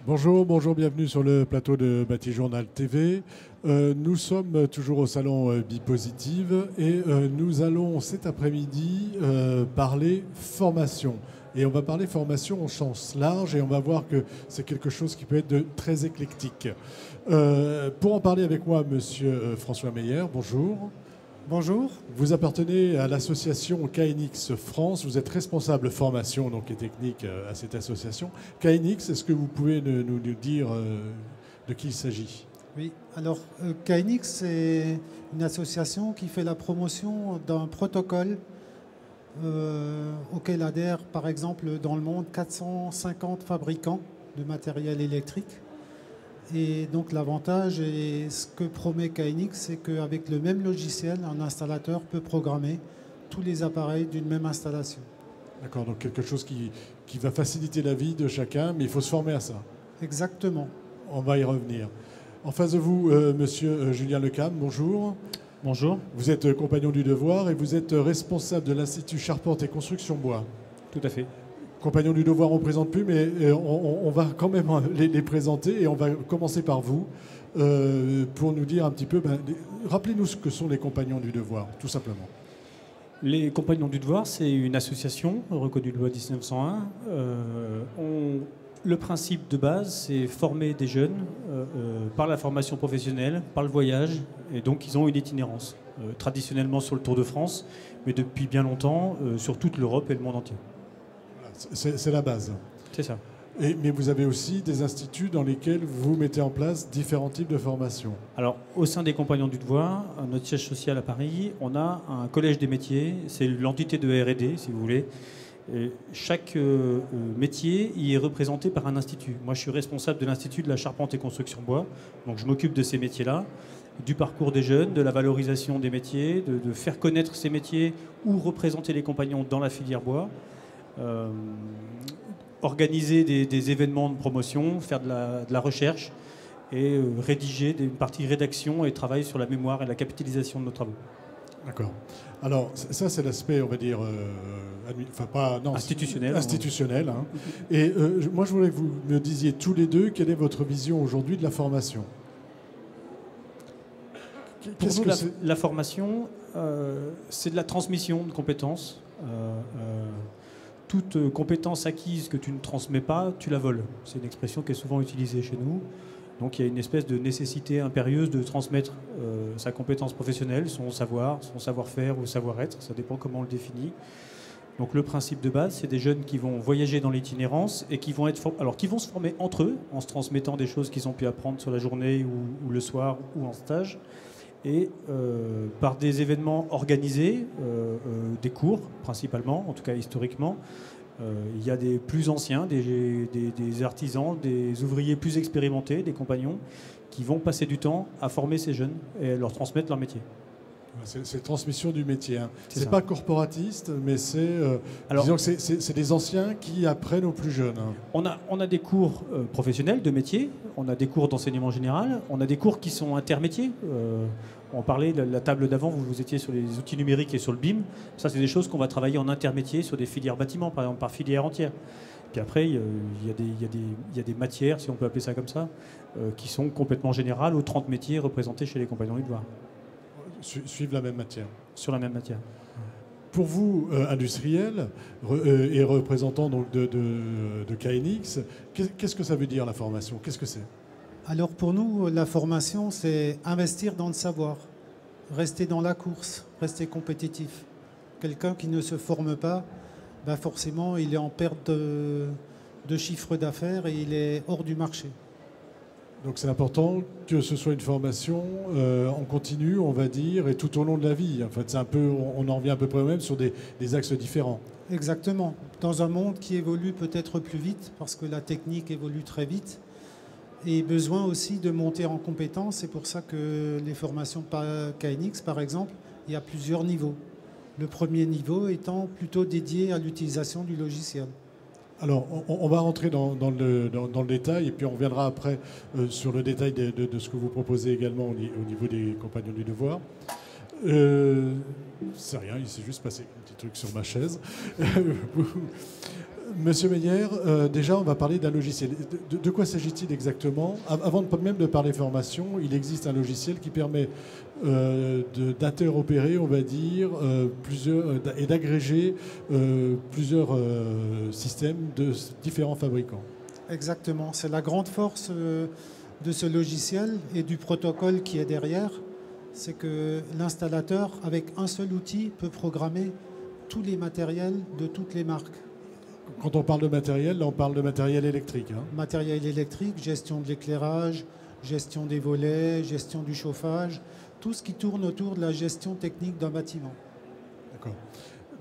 Bonjour, bonjour, bienvenue sur le plateau de Batijournal TV. Nous sommes toujours au salon Bipositive et nous allons cet après-midi parler formation. Et on va parler formation au sens large et on va voir que c'est quelque chose qui peut être de très éclectique. Pour en parler avec moi, monsieur François Meyer, bonjour. Bonjour. Vous appartenez à l'association KNX France. Vous êtes responsable formation donc, et technique à cette association. KNX, est-ce que vous pouvez nous dire de qui il s'agit? Oui, alors KNX, c'est une association qui fait la promotion d'un protocole auquel adhèrent par exemple dans le monde 450 fabricants de matériel électrique. Et donc l'avantage et ce que promet KNX, c'est qu'avec le même logiciel, un installateur peut programmer tous les appareils d'une même installation. D'accord, donc quelque chose qui va faciliter la vie de chacun, mais il faut se former à ça. Exactement. On va y revenir. En face de vous, monsieur Julien Lecam, bonjour. Bonjour. Vous êtes compagnon du devoir et vous êtes responsable de l'Institut Charpente et Construction Bois. Tout à fait. Compagnons du devoir, on ne présente plus, mais on va quand même les présenter et on va commencer par vous pour nous dire un petit peu, rappelez-nous ce que sont les compagnons du devoir, tout simplement. Les Compagnons du Devoir, c'est une association reconnue de loi 1901. Le principe de base, c'est former des jeunes par la formation professionnelle, par le voyage, et donc ils ont une itinérance, traditionnellement sur le Tour de France, mais depuis bien longtemps sur toute l'Europe et le monde entier. C'est la base. C'est ça. Mais vous avez aussi des instituts dans lesquels vous mettez en place différents types de formations. Alors, au sein des Compagnons du Devoir, notre siège social à Paris, on a un collège des métiers, c'est l'entité de R&D, si vous voulez. Et chaque métier y est représenté par un institut. Moi, je suis responsable de l'Institut de la Charpente et Construction Bois, donc je m'occupe de ces métiers-là, du parcours des jeunes, de la valorisation des métiers, de faire connaître ces métiers ou représenter les compagnons dans la filière bois. Organiser des événements de promotion, faire de la recherche et rédiger une partie rédaction et travail sur la mémoire et la capitalisation de nos travaux. D'accord. Alors ça c'est l'aspect, on va dire, institutionnel. Institutionnel. Hein. Et moi je voulais que vous me disiez tous les deux quelle est votre vision aujourd'hui de la formation. Pour nous, la formation, c'est de la transmission de compétences. Toute compétence acquise que tu ne transmets pas, tu la voles. C'est une expression qui est souvent utilisée chez nous. Donc il y a une espèce de nécessité impérieuse de transmettre sa compétence professionnelle, son savoir, son savoir-faire ou savoir-être, ça dépend comment on le définit. Donc le principe de base, c'est des jeunes qui vont voyager dans l'itinérance et qui vont se former entre eux en se transmettant des choses qu'ils ont pu apprendre sur la journée ou le soir ou en stage. Et par des événements organisés, des cours principalement, en tout cas historiquement, il y a des plus anciens, des artisans, des ouvriers plus expérimentés, des compagnons, qui vont passer du temps à former ces jeunes et à leur transmettre leur métier. C'est transmission du métier. Hein. C'est ça. Pas corporatiste, mais disons que c'est des anciens qui apprennent aux plus jeunes. Hein. On a des cours professionnels de métier, on a des cours d'enseignement général, on a des cours qui sont intermétiers. On parlait de la table d'avant, vous étiez sur les outils numériques et sur le BIM. Ça, c'est des choses qu'on va travailler en intermétier sur des filières bâtiments, par exemple, par filière entière. Puis après, il y a des matières, si on peut appeler ça comme ça, qui sont complètement générales aux 30 métiers représentés chez les Compagnons du Devoir. Suivent la même matière. Sur la même matière. Pour vous, industriels et représentants donc, de KNX, qu'est-ce que ça veut dire la formation? Qu'est-ce que c'est? Alors pour nous, la formation, c'est investir dans le savoir, rester dans la course, rester compétitif. Quelqu'un qui ne se forme pas, forcément, il est en perte de chiffre d'affaires et il est hors du marché. Donc c'est important que ce soit une formation en continu, on va dire, et tout au long de la vie. En fait, c'est un peu, on en revient à peu près au même sur des axes différents. Exactement. Dans un monde qui évolue peut-être plus vite, parce que la technique évolue très vite, et besoin aussi de monter en compétences. C'est pour ça que les formations KNX, par exemple, il y a plusieurs niveaux. Le premier niveau étant plutôt dédié à l'utilisation du logiciel. Alors, on va rentrer dans le détail et puis on reviendra après sur le détail de ce que vous proposez également au niveau des Compagnons du Devoir. C'est rien, il s'est juste passé un petit truc sur ma chaise. Monsieur Meyer, déjà on va parler d'un logiciel. De quoi s'agit-il exactement? Avant même de parler formation, il existe un logiciel qui permet d'interopérer, on va dire, et d'agréger plusieurs systèmes de différents fabricants. Exactement, c'est la grande force de ce logiciel et du protocole qui est derrière. C'est que l'installateur, avec un seul outil, peut programmer tous les matériels de toutes les marques. Quand on parle de matériel, là on parle de matériel électrique. Hein. Matériel électrique, gestion de l'éclairage, gestion des volets, gestion du chauffage, tout ce qui tourne autour de la gestion technique d'un bâtiment. D'accord.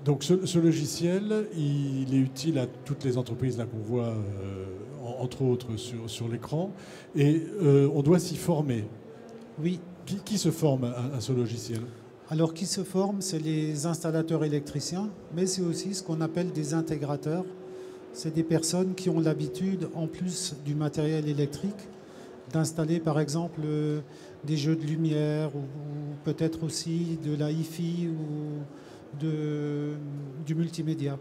Donc ce logiciel, il est utile à toutes les entreprises là qu'on voit, entre autres, sur l'écran. Et on doit s'y former. Oui. Qui se forme à ce logiciel? Alors, qui se forment, c'est les installateurs électriciens, mais c'est aussi ce qu'on appelle des intégrateurs. C'est des personnes qui ont l'habitude, en plus du matériel électrique, d'installer par exemple des jeux de lumière ou peut-être aussi de la hi-fi ou du multimédia.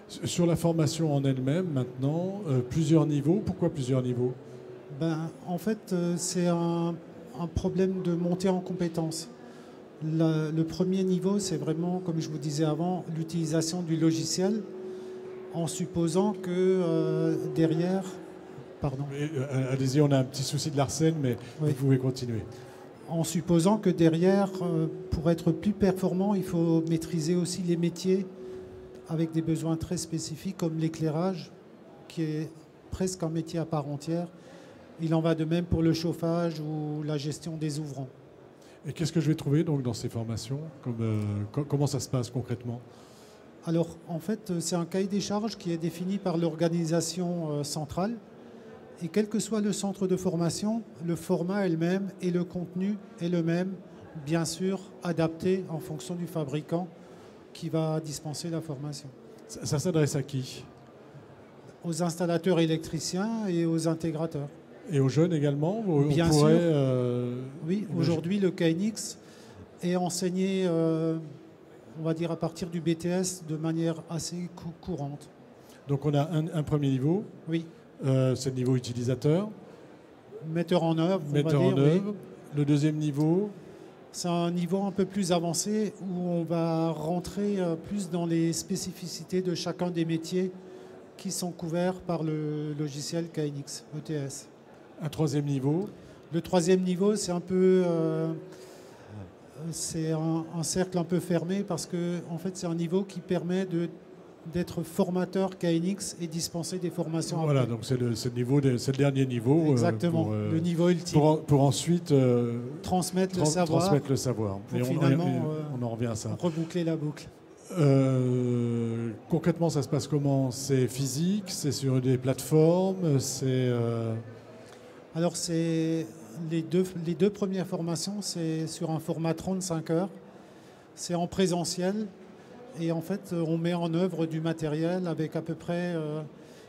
Sur la formation en elle-même, maintenant, plusieurs niveaux. Pourquoi plusieurs niveaux? En fait, c'est un problème de montée en compétences. Le premier niveau, c'est vraiment, comme je vous disais avant, l'utilisation du logiciel, en supposant que derrière... Pardon. Allez-y, on a un petit souci de l'arsène, mais oui. Vous pouvez continuer. En supposant que derrière, pour être plus performant, il faut maîtriser aussi les métiers avec des besoins très spécifiques, comme l'éclairage, qui est presque un métier à part entière. Il en va de même pour le chauffage ou la gestion des ouvrants. Et qu'est-ce que je vais trouver donc dans ces formations? Comment ça se passe concrètement? Alors, en fait, c'est un cahier des charges qui est défini par l'organisation centrale. Et quel que soit le centre de formation, le format est le même et le contenu est le même, bien sûr, adapté en fonction du fabricant qui va dispenser la formation. Ça s'adresse à qui? Aux installateurs électriciens et aux intégrateurs. Et aux jeunes également? Bien sûr. Oui, aujourd'hui, le KNX est enseigné, on va dire, à partir du BTS de manière assez courante. Donc on a un premier niveau. Oui. C'est le niveau utilisateur. Metteur en œuvre. Metteur en œuvre. Oui. Le deuxième niveau. C'est un niveau un peu plus avancé où on va rentrer plus dans les spécificités de chacun des métiers qui sont couverts par le logiciel KNX, ETS. Un troisième niveau. Le troisième niveau, c'est un peu... c'est un cercle un peu fermé parce que en fait, c'est un niveau qui permet d'être formateur KNX et dispenser des formations. Voilà, après. donc c'est le dernier niveau. Exactement, le niveau ultime. Pour ensuite transmettre le savoir. Transmettre le savoir. Et finalement, on en revient à ça. Reboucler la boucle. Concrètement, ça se passe comment? C'est physique? C'est sur des plateformes? Alors, c'est les deux premières formations, c'est sur un format 35 heures. C'est en présentiel. Et en fait, on met en œuvre du matériel avec à peu près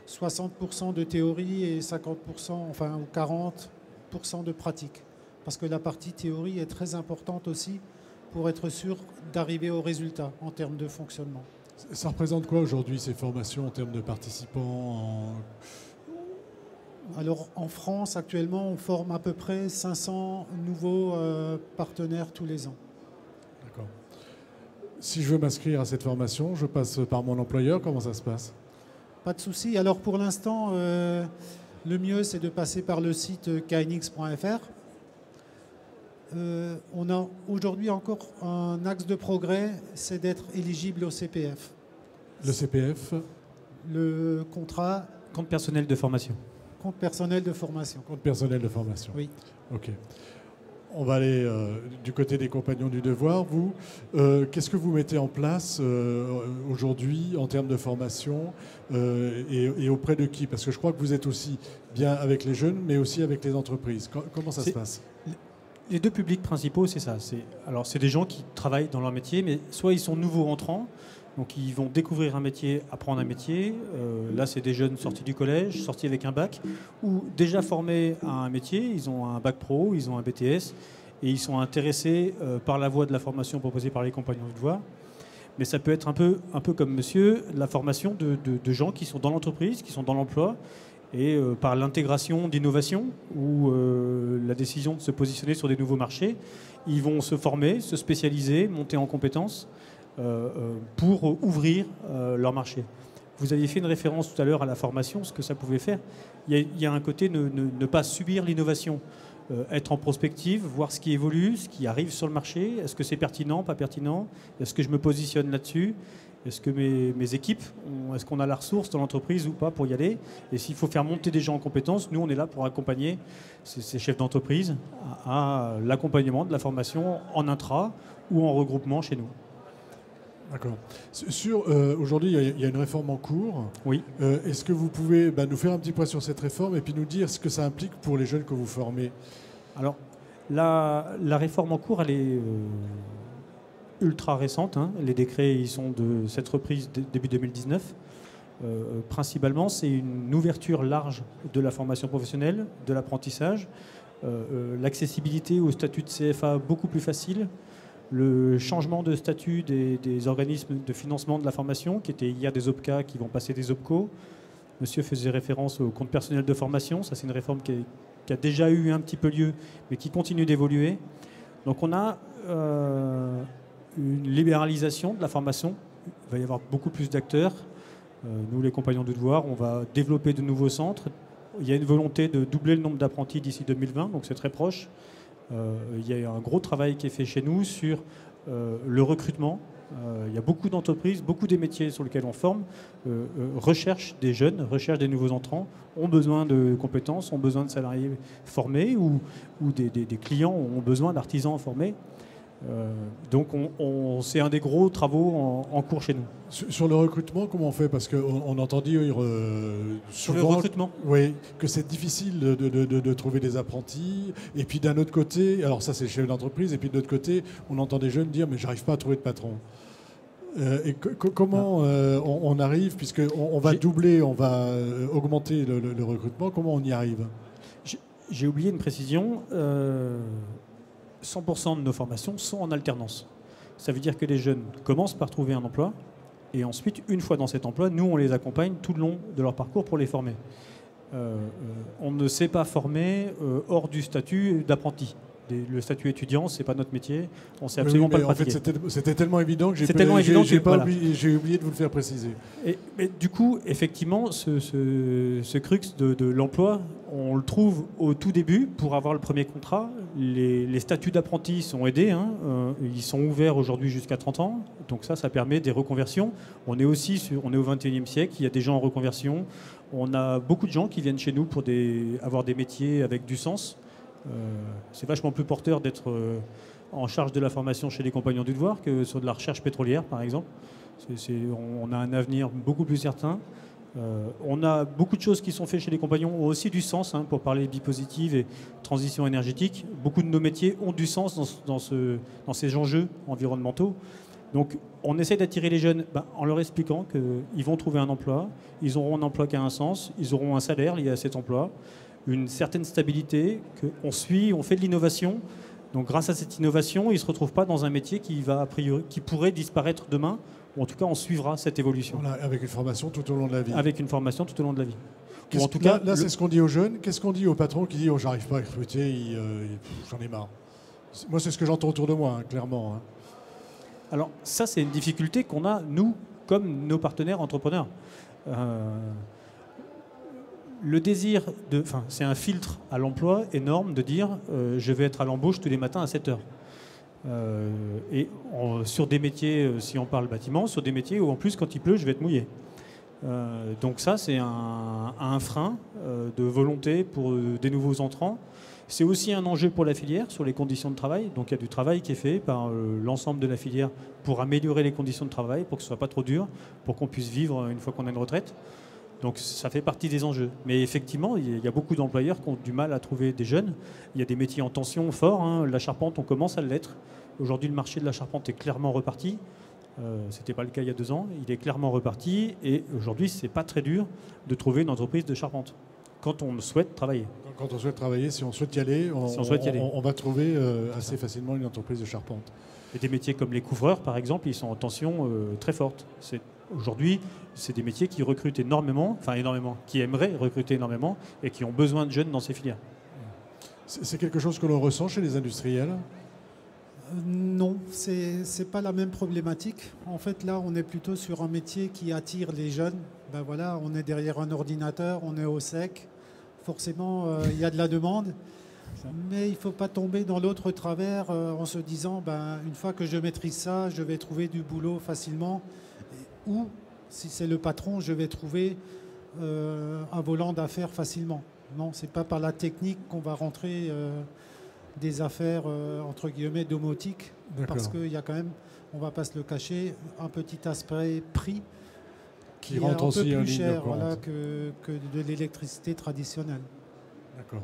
60% de théorie et 50%, enfin, ou 40% de pratique. Parce que la partie théorie est très importante aussi pour être sûr d'arriver au résultat en termes de fonctionnement. Ça représente quoi aujourd'hui ces formations en termes de participants? Alors en France, actuellement, on forme à peu près 500 nouveaux partenaires tous les ans. D'accord. Si je veux m'inscrire à cette formation, je passe par mon employeur, comment ça se passe? Pas de souci. Alors pour l'instant, le mieux c'est de passer par le site knx.fr. On a aujourd'hui encore un axe de progrès, c'est d'être éligible au CPF. Le CPF? Le contrat... Compte personnel de formation. Compte personnel de formation. Compte personnel de formation. Oui. Ok. On va aller du côté des compagnons du devoir. Vous, qu'est-ce que vous mettez en place aujourd'hui en termes de formation et auprès de qui? Parce que je crois que vous êtes aussi bien avec les jeunes, mais aussi avec les entreprises. Comment ça se passe? Les deux publics principaux, c'est ça. C'est des gens qui travaillent dans leur métier, mais soit ils sont nouveaux entrants, donc ils vont découvrir un métier, apprendre un métier. Là, c'est des jeunes sortis du collège, sortis avec un bac, ou déjà formés à un métier. Ils ont un bac pro, ils ont un BTS, et ils sont intéressés par la voie de la formation proposée par les compagnons du devoir. Mais ça peut être un peu comme monsieur, la formation de gens qui sont dans l'entreprise, qui sont dans l'emploi, et par l'intégration d'innovation ou la décision de se positionner sur des nouveaux marchés, ils vont se former, se spécialiser, monter en compétences pour ouvrir leur marché. Vous aviez fait une référence tout à l'heure à la formation, ce que ça pouvait faire. Il y a un côté ne pas subir l'innovation, être en prospective, voir ce qui évolue, ce qui arrive sur le marché. Est-ce que c'est pertinent, pas pertinent? Est-ce que je me positionne là-dessus? Est-ce que mes équipes, est-ce qu'on a la ressource dans l'entreprise ou pas pour y aller? Et s'il faut faire monter des gens en compétences, nous, on est là pour accompagner ces chefs d'entreprise à l'accompagnement de la formation en intra ou en regroupement chez nous. D'accord. Aujourd'hui, il y a une réforme en cours. Oui. Est-ce que vous pouvez nous faire un petit point sur cette réforme et puis nous dire ce que ça implique pour les jeunes que vous formez? Alors, la réforme en cours, elle est ultra récente. Hein. Les décrets, ils sont de cette reprise début 2019. Principalement, c'est une ouverture large de la formation professionnelle, de l'apprentissage, l'accessibilité au statut de CFA beaucoup plus facile, le changement de statut des organismes de financement de la formation, qui étaient hier des OPCA, qui vont passer des OPCO. Monsieur faisait référence au compte personnel de formation. Ça, c'est une réforme qui a déjà eu un petit peu lieu, mais qui continue d'évoluer. Donc on a une libéralisation de la formation. Il va y avoir beaucoup plus d'acteurs. Nous, les compagnons du devoir, on va développer de nouveaux centres. Il y a une volonté de doubler le nombre d'apprentis d'ici 2020, donc c'est très proche. Il y a un gros travail qui est fait chez nous sur le recrutement. Il y a beaucoup d'entreprises, beaucoup des métiers sur lesquels on forme, recherchent des jeunes, recherchent des nouveaux entrants, ont besoin de compétences, ont besoin de salariés formés ou des clients ont besoin d'artisans formés. Donc c'est un des gros travaux en cours chez nous. Sur le recrutement, comment on fait? Parce qu'on entend dire sur le souvent, recrutement, oui, que c'est difficile de trouver des apprentis. Et puis d'un autre côté, alors ça c'est le chef d'entreprise, et puis de l'autre côté, on entend des jeunes dire mais j'arrive pas à trouver de patron. Comment on arrive, puisqu'on va doubler, on va augmenter le recrutement, comment on y arrive? J'ai oublié une précision. 100% de nos formations sont en alternance. Ça veut dire que les jeunes commencent par trouver un emploi et ensuite, une fois dans cet emploi, nous, on les accompagne tout le long de leur parcours pour les former. On ne sait pas former hors du statut d'apprenti. Le statut étudiant, c'est pas notre métier. On sait absolument pas le pratiquer. En fait, c'était tellement évident que j'ai oublié de vous le faire préciser. Mais du coup, effectivement, ce crux de l'emploi, on le trouve au tout début pour avoir le premier contrat. Les statuts d'apprenti sont aidés. Hein. Ils sont ouverts aujourd'hui jusqu'à 30 ans. Donc ça permet des reconversions. On est au 21e siècle. Il y a des gens en reconversion. On a beaucoup de gens qui viennent chez nous pour avoir des métiers avec du sens. C'est vachement plus porteur d'être en charge de la formation chez les compagnons du devoir que sur de la recherche pétrolière, par exemple. On a un avenir beaucoup plus certain. On a beaucoup de choses qui sont faites chez les compagnons, ont aussi du sens, hein, pour parler bipositive et transition énergétique. Beaucoup de nos métiers ont du sens dans ces enjeux environnementaux. Donc on essaie d'attirer les jeunes en leur expliquant qu'ils vont trouver un emploi, ils auront un emploi qui a un sens, ils auront un salaire lié à cet emploi, une certaine stabilité, qu'on suit, on fait de l'innovation. Donc grâce à cette innovation, ils ne se retrouvent pas dans un métier qui pourrait disparaître demain, ou en tout cas on suivra cette évolution. Voilà, avec une formation tout au long de la vie. Avec une formation tout au long de la vie. En tout cas, là c'est ce qu'on dit aux jeunes. Qu'est-ce qu'on dit aux patrons qui disent j'arrive pas à recruter, j'en ai marre? Moi c'est ce que j'entends autour de moi, hein, clairement. Hein. Alors ça c'est une difficulté qu'on a, nous, comme nos partenaires entrepreneurs. Le désir c'est un filtre à l'emploi énorme de dire je vais être à l'embauche tous les matins à 7h. Sur des métiers, si on parle bâtiment, sur des métiers où en plus quand il pleut je vais être mouillé. Donc ça c'est un frein de volonté pour des nouveaux entrants. C'est aussi un enjeu pour la filière sur les conditions de travail. Donc il y a du travail qui est fait par l'ensemble de la filière pour améliorer les conditions de travail, pour que ce ne soit pas trop dur, pour qu'on puisse vivre une fois qu'on a une retraite. Donc ça fait partie des enjeux. Mais effectivement, il y a beaucoup d'employeurs qui ont du mal à trouver des jeunes. Il y a des métiers en tension fort. Hein. La charpente, on commence à l'être. Aujourd'hui, le marché de la charpente est clairement reparti. Ce n'était pas le cas il y a 2 ans. Il est clairement reparti. Et aujourd'hui, ce n'est pas très dur de trouver une entreprise de charpente. quand on souhaite travailler. Quand on souhaite travailler, si on souhaite y aller, on va trouver assez facilement une entreprise de charpente. Et des métiers comme les couvreurs, par exemple, ils sont en tension très forte. Aujourd'hui, c'est des métiers qui recrutent énormément, qui aimeraient recruter énormément et qui ont besoin de jeunes dans ces filières. C'est quelque chose que l'on ressent chez les industriels ? Non, c'est pas la même problématique. En fait, là, on est plutôt sur un métier qui attire les jeunes. Ben voilà, on est derrière un ordinateur, on est au sec. Forcément, il y a de la demande. Mais il ne faut pas tomber dans l'autre travers en se disant, une fois que je maîtrise ça, je vais trouver du boulot facilement. Ou, si c'est le patron, je vais trouver un volant d'affaires facilement. Non, ce n'est pas par la technique qu'on va rentrer des affaires, entre guillemets, domotiques. Parce qu'il y a quand même, on ne va pas se le cacher, un petit aspect prix qui rentre un peu plus cher que de l'électricité traditionnelle. D'accord.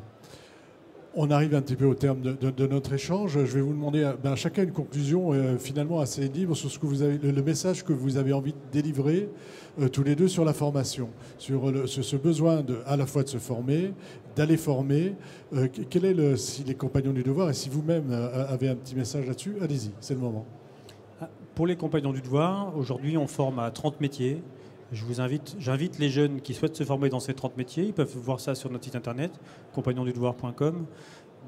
On arrive un petit peu au terme de notre échange. Je vais vous demander chacun une conclusion finalement assez libre sur ce que vous avez, le message que vous avez envie de délivrer tous les deux sur la formation, sur ce besoin à la fois de se former, d'aller former. Quel est si les compagnons du devoir et si vous-même avez un petit message là-dessus, allez-y, c'est le moment. Pour les compagnons du devoir, aujourd'hui on forme à 30 métiers. J'invite les jeunes qui souhaitent se former dans ces 30 métiers. Ils peuvent voir ça sur notre site internet, compagnonsdudevoir.com.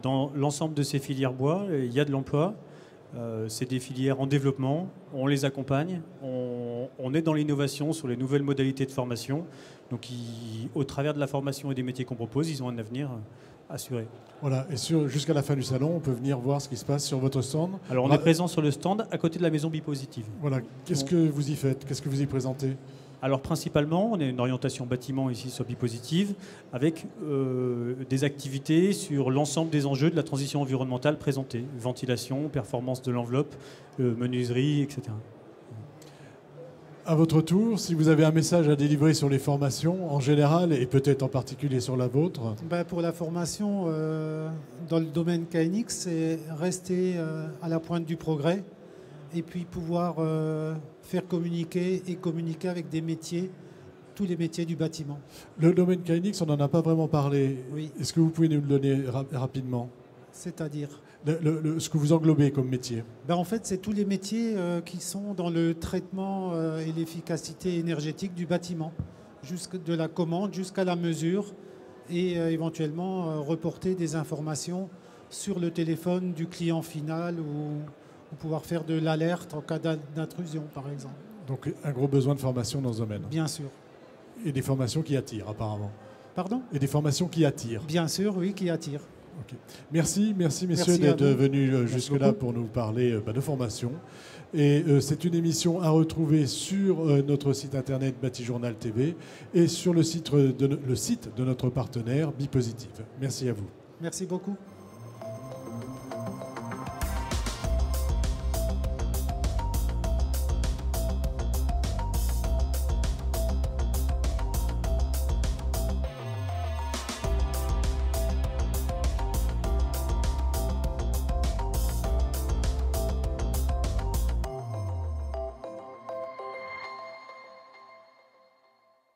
Dans l'ensemble de ces filières bois, il y a de l'emploi. C'est des filières en développement. On les accompagne. On est dans l'innovation sur les nouvelles modalités de formation. Donc, au travers de la formation et des métiers qu'on propose, ils ont un avenir assuré. Voilà. Et jusqu'à la fin du salon, on peut venir voir ce qui se passe sur votre stand. Alors, on est présent sur le stand à côté de la maison Bipositive. Voilà. Qu'est-ce que vous y faites ? Qu'est-ce que vous y présentez ? Alors principalement, on a une orientation bâtiment ici sur Bipositive avec des activités sur l'ensemble des enjeux de la transition environnementale présentés. Ventilation, performance de l'enveloppe, menuiserie, etc. À votre tour, si vous avez un message à délivrer sur les formations en général et peut-être en particulier sur la vôtre. Pour la formation dans le domaine KNX, c'est rester à la pointe du progrès et puis pouvoir faire communiquer avec des métiers, tous les métiers du bâtiment. Le domaine KNX, on n'en a pas vraiment parlé. Oui. Est-ce que vous pouvez nous le donner rapidement ? C'est-à-dire ce que vous englobez comme métier. En fait, c'est tous les métiers qui sont dans le traitement et l'efficacité énergétique du bâtiment, de la commande jusqu'à la mesure et éventuellement reporter des informations sur le téléphone du client final ou pouvoir faire de l'alerte en cas d'intrusion, par exemple. Donc un gros besoin de formation dans ce domaine. Bien sûr. Et des formations qui attirent, apparemment. Pardon ? Et des formations qui attirent. Bien sûr, oui, qui attirent. Okay. Merci messieurs d'être venus jusque-là pour nous parler de formation. Et c'est une émission à retrouver sur notre site internet Batijournal TV et sur le site de notre partenaire Bipositive. Merci à vous. Merci beaucoup.